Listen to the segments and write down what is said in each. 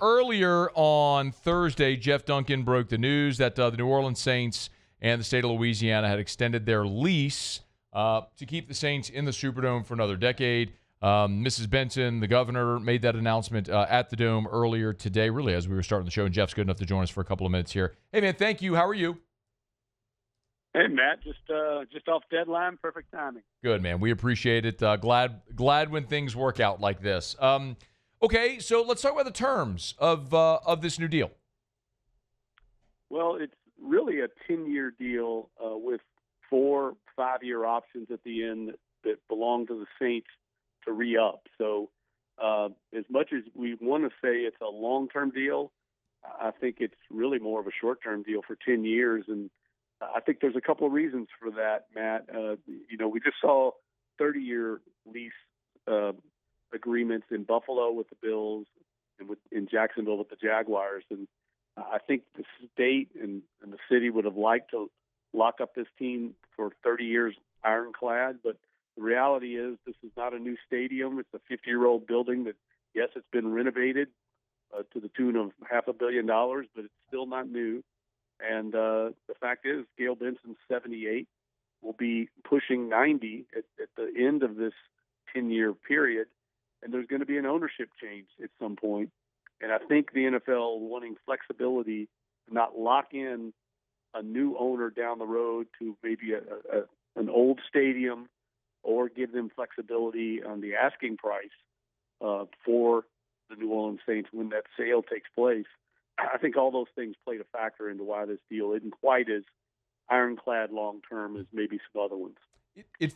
earlier on Thursday, Jeff Duncan broke the news that the New Orleans Saints and the state of Louisiana had extended their lease to keep the Saints in the Superdome for another decade. Mrs. Benson, the governor, made that announcement at the Dome earlier today, really as we were starting the show, and Jeff's good enough to join us for a couple of minutes here. Hey, man, thank you. How are you? Hey, Matt, just off deadline, perfect timing. Good, man. We appreciate it. Glad when things work out like this. Okay, so let's talk about the terms of this new deal. Well, it's really a 10-year deal with 4 5-year options at the end that belong to the Saints to re-up. So as much as we want to say it's a long-term deal, I think it's really more of a short-term deal for 10 years. And I think there's a couple of reasons for that, Matt. We just saw 30-year lease agreements in Buffalo with the Bills and in Jacksonville with the Jaguars. And I think the state and the city would have liked to lock up this team for 30 years ironclad. But the reality is this is not a new stadium. It's a 50-year-old building that, yes, it's been renovated to the tune of $500 million, but it's still not new. And the fact is, Gail Benson's 78, will be pushing 90 at the end of this 10-year period, and there's going to be an ownership change at some point. And I think the NFL wanting flexibility to not lock in a new owner down the road to maybe an old stadium, or give them flexibility on the asking price for the New Orleans Saints when that sale takes place. I think all those things played a factor into why this deal isn't quite as ironclad long-term as maybe some other ones. It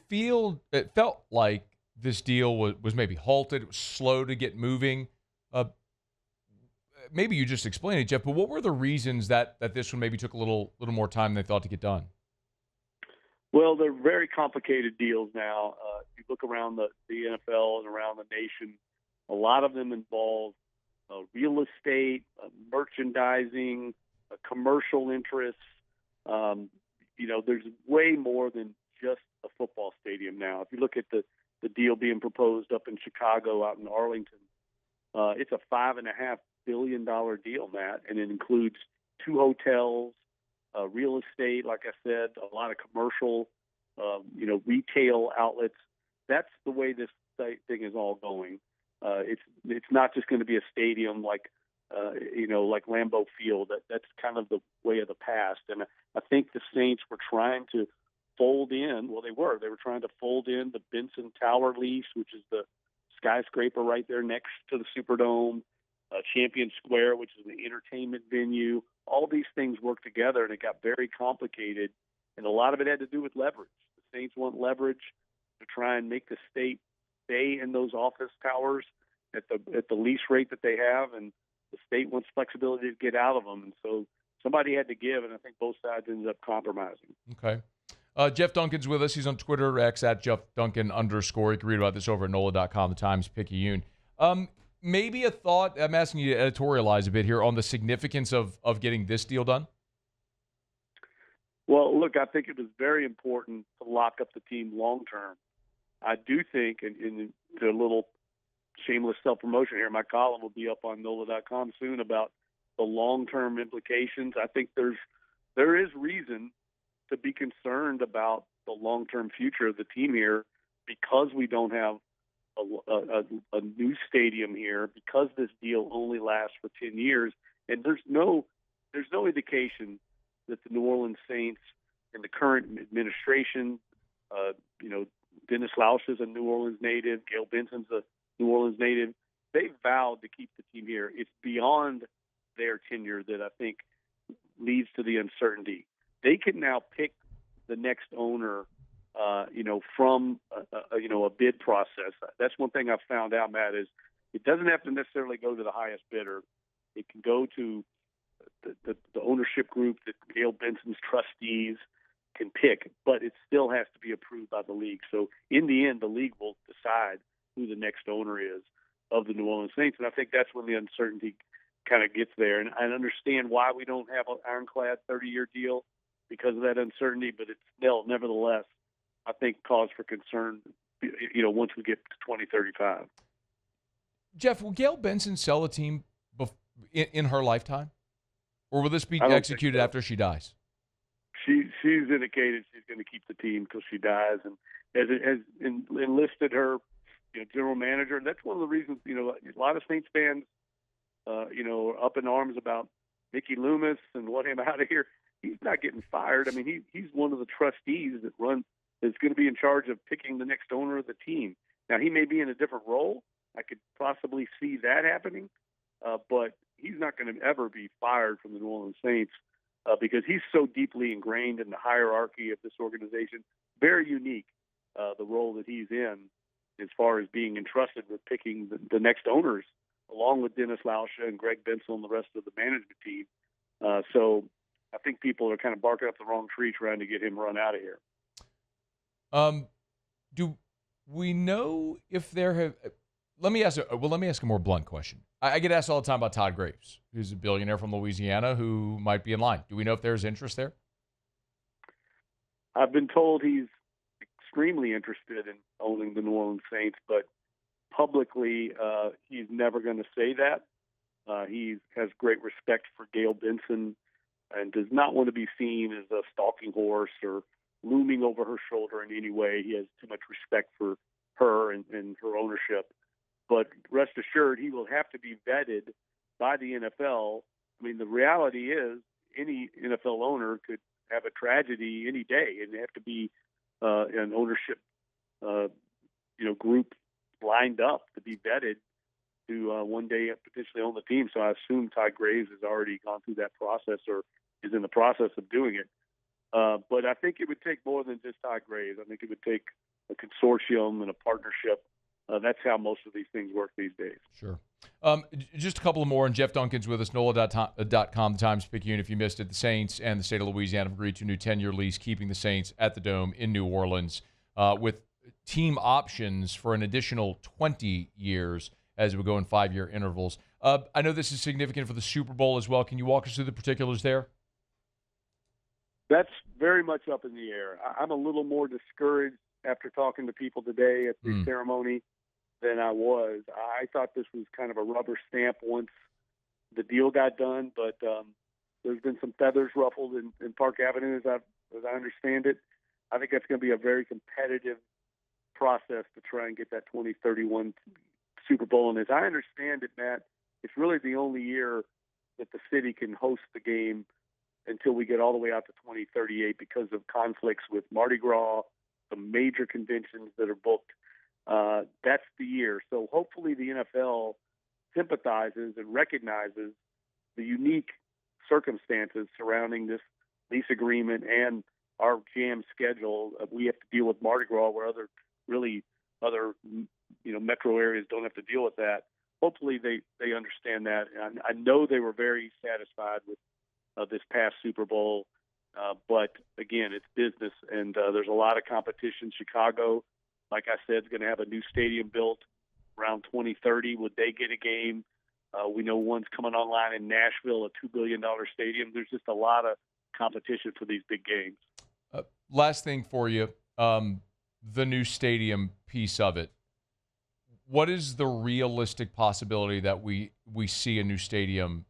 felt like this deal was maybe halted. It was slow to get moving. Maybe you just explained it, Jeff, but what were the reasons that this one maybe took a little more time than they thought to get done? Well, they're very complicated deals now. If you look around the NFL and around the nation, a lot of them involve real estate, merchandising, commercial interests. There's way more than just a football stadium now. If you look at the deal being proposed up in Chicago, out in Arlington, it's a $5.5 billion deal, Matt, and it includes 2 hotels, real estate, like I said, a lot of commercial, retail outlets. That's the way this thing is all going. It's not just going to be a stadium like Lambeau Field. That's kind of the way of the past. And I think the Saints were trying to fold in. Well, they were trying to fold in the Benson Tower lease, which is the skyscraper right there next to the Superdome, Champion Square, which is the entertainment venue. All these things work together, and it got very complicated. And a lot of it had to do with leverage. The Saints want leverage to try and make the state stay in those office towers at the lease rate that they have, and the state wants flexibility to get out of them. And so somebody had to give, and I think both sides ended up compromising. Okay. Jeff Duncan's with us. He's on Twitter, X at @JeffDuncan_. You can read about this over at NOLA.com, the Times-Picayune. Maybe a thought, I'm asking you to editorialize a bit here on the significance of getting this deal done. Well, look, I think it was very important to lock up the team long-term. I do think, and a little shameless self-promotion here, my column will be up on NOLA.com soon about the long-term implications. I think there is reason to be concerned about the long-term future of the team here because we don't have a new stadium here, because this deal only lasts for 10 years. And there's no indication that the New Orleans Saints and the current administration, Dennis Lausch is a New Orleans native, Gail Benson's a New Orleans native, they vowed to keep the team here. It's beyond their tenure that I think leads to the uncertainty. They can now pick the next owner, from a bid process. That's one thing I've found out, Matt, is it doesn't have to necessarily go to the highest bidder. It can go to the ownership group that Gail Benson's trustees can pick, but it still has to be approved by the league. So in the end, the league will decide who the next owner is of the New Orleans Saints, and I think that's when the uncertainty kind of gets there. And I understand why we don't have an ironclad 30-year deal because of that uncertainty, but it's still, nevertheless, I think cause for concern, once we get to 2035. Jeff, will Gail Benson sell a team in her lifetime? Or will this be I don't executed think so. after she dies? She's indicated she's going to keep the team till she dies, and has enlisted her, general manager. And that's one of the reasons, a lot of Saints fans, are up in arms about Mickey Loomis and want him out of here. He's not getting fired. I mean, he's one of the trustees that's going to be in charge of picking the next owner of the team. Now, he may be in a different role. I could possibly see that happening, but he's not going to ever be fired from the New Orleans Saints because he's so deeply ingrained in the hierarchy of this organization. Very unique, the role that he's in as far as being entrusted with picking the next owners, along with Dennis Lauscha and Greg Bensel and the rest of the management team. So I think people are kind of barking up the wrong tree trying to get him run out of here. Do we know if there have? Let me ask a more blunt question. I get asked all the time about Todd Graves, who's a billionaire from Louisiana who might be in line. Do we know if there's interest there? I've been told he's extremely interested in owning the New Orleans Saints, but publicly he's never going to say that. He has great respect for Gail Benson and does not want to be seen as a stalking horse or looming over her shoulder in any way. He has too much respect for her and her ownership. But rest assured, he will have to be vetted by the NFL. I mean, the reality is any NFL owner could have a tragedy any day, and they have to be an ownership, group lined up to be vetted to one day potentially own the team. So I assume Todd Graves has already gone through that process or is in the process of doing it. But I think it would take more than just Todd Graves. I think it would take a consortium and a partnership. That's how most of these things work these days. Sure. Just a couple of more, and Jeff Duncan's with us, NOLA.com, the Times-Picayune. If you missed it, the Saints and the state of Louisiana have agreed to a new 10-year lease, keeping the Saints at the Dome in New Orleans with team options for an additional 20 years as we go in 5-year intervals. I know this is significant for the Super Bowl as well. Can you walk us through the particulars there? That's very much up in the air. I'm a little more discouraged after talking to people today at the ceremony than I was. I thought this was kind of a rubber stamp once the deal got done, but there's been some feathers ruffled in Park Avenue as I understand it. I think that's going to be a very competitive process to try and get that 2031 Super Bowl. And as I understand it, Matt, it's really the only year that the city can host the game until we get all the way out to 2038 because of conflicts with Mardi Gras, the major conventions that are booked. That's the year. So hopefully the NFL sympathizes and recognizes the unique circumstances surrounding this lease agreement and our jam schedule. We have to deal with Mardi Gras where other metro areas don't have to deal with that. Hopefully they understand that. And I know they were very satisfied with this past Super Bowl. But again, it's business, and there's a lot of competition. Chicago, like I said, is going to have a new stadium built around 2030. Would they get a game? We know one's coming online in Nashville, a $2 billion stadium. There's just a lot of competition for these big games. Last thing for you, the new stadium piece of it. What is the realistic possibility that we see a new stadium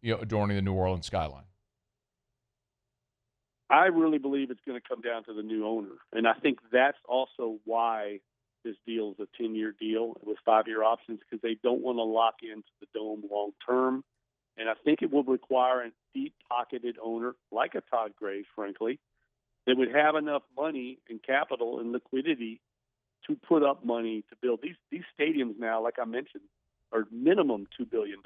adorning the New Orleans skyline? I really believe it's going to come down to the new owner. And I think that's also why this deal is a 10-year deal with 5-year options, because they don't want to lock into the Dome long term. And I think it will require a deep-pocketed owner, like a Todd Graves, frankly, that would have enough money and capital and liquidity to put up money to build. These stadiums now, like I mentioned, are minimum $2 billion.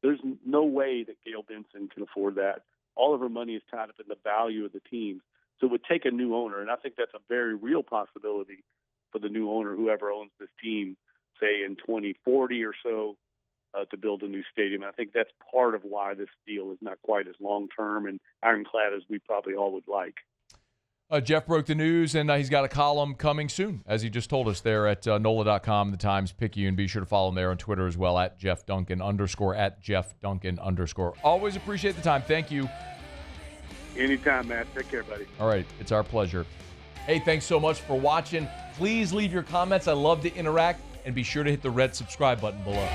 There's no way that Gail Benson can afford that. All of her money is tied up in the value of the team. So it would take a new owner, and I think that's a very real possibility for the new owner, whoever owns this team, say in 2040 or so, to build a new stadium. And I think that's part of why this deal is not quite as long-term and ironclad as we probably all would like. Jeff broke the news, and he's got a column coming soon, as he just told us there at NOLA.com, the Times-Picayune. Be sure to follow him there on Twitter as well, at Jeff Duncan _ at Jeff Duncan _ Always appreciate the time. Thank you. Anytime, Matt. Take care, buddy. All right. It's our pleasure. Hey, thanks so much for watching. Please leave your comments. I love to interact, and be sure to hit the red subscribe button below.